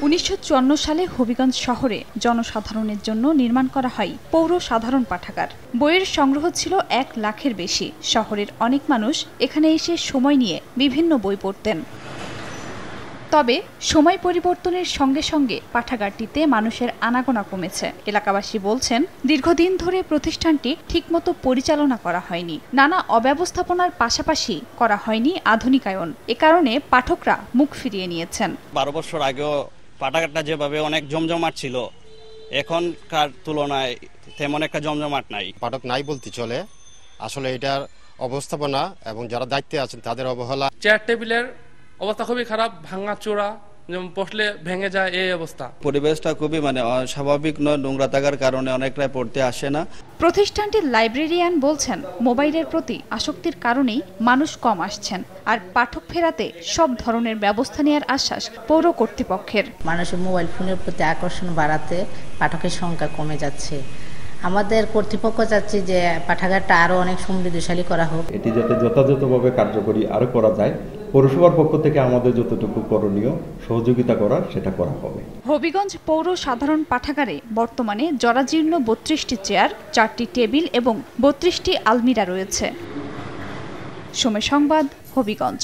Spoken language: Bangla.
1954 সালে হবিগঞ্জ শহরে জনসাধারণের জন্য নির্মাণ করা হয় পৌর সাধারণ পাঠাগার। বইয়ের সংগ্রহ ছিল 1 লাখের বেশি। শহরের অনেক মানুষ এখানে এসে সময় নিয়ে বিভিন্ন বই পড়তেন। তবে সময় পরিবর্তনের সঙ্গে সঙ্গে পাঠাগারটিতে মানুষের আনাগোনা কমেছে। এলাকাবাসী বলছেন, দীর্ঘদিন ধরে প্রতিষ্ঠানটি ঠিকমতো পরিচালনা করা হয়নি। নানা অব্যবস্থাপনার পাশাপাশি করা হয়নি আধুনিকায়ন। এ কারণে পাঠকরা মুখ ফিরিয়ে নিয়েছেন। 12 বছর আগেও পাঠাগারটা যেভাবে অনেক জমজমাট ছিল, এখনকার তুলনায় তেমন একটা জমজমাট নাই। পাঠক নাই বলতে চলে। আসলে এটার অবস্থাপনা এবং যারা দায়িত্বে আছেন তাদের অবহেলা। চেয়ার টেবিলের অবস্থা খুবই খারাপ, ভাঙা চোরা, যেমন বসলে ভেঙে যায় এই অবস্থা। পরিবেশটা খুবই স্বাভাবিক নয়, নোংরা থাকার কারণে অনেকটাই পড়তে আসে না। প্রতিষ্ঠানটির লাইব্রেরিয়ান বলছেন, মোবাইলের প্রতি আসক্তির কারণেই মানুষ কম আসছেন। আর পাঠক ফেরাতে সব ধরনের ব্যবস্থা নেওয়ার আশ্বাস পৌর কর্তৃপক্ষের। মানুষের মোবাইল ফোনের প্রতি আকর্ষণ বাড়াতে পাঠকের সংখ্যা কমে যাচ্ছে। আমাদের কর্তৃপক্ষ চাচ্ছে যে পাঠাগারটা আরো অনেক সমৃদ্ধশালী করা হোক। এটি যাতে যথাযথভাবে কার্যকরী আরো করা যায়, পৌরসভার পক্ষ থেকে আমাদের যতটুকু করণীয় সহযোগিতা করার সেটা করা হবে। হবিগঞ্জ পৌর সাধারণ পাঠাগারে বর্তমানে জরাজীর্ণ 32টি চেয়ার, 4টি টেবিল এবং 32টি আলমিরা রয়েছে। সময় সংবাদ, হবিগঞ্জ।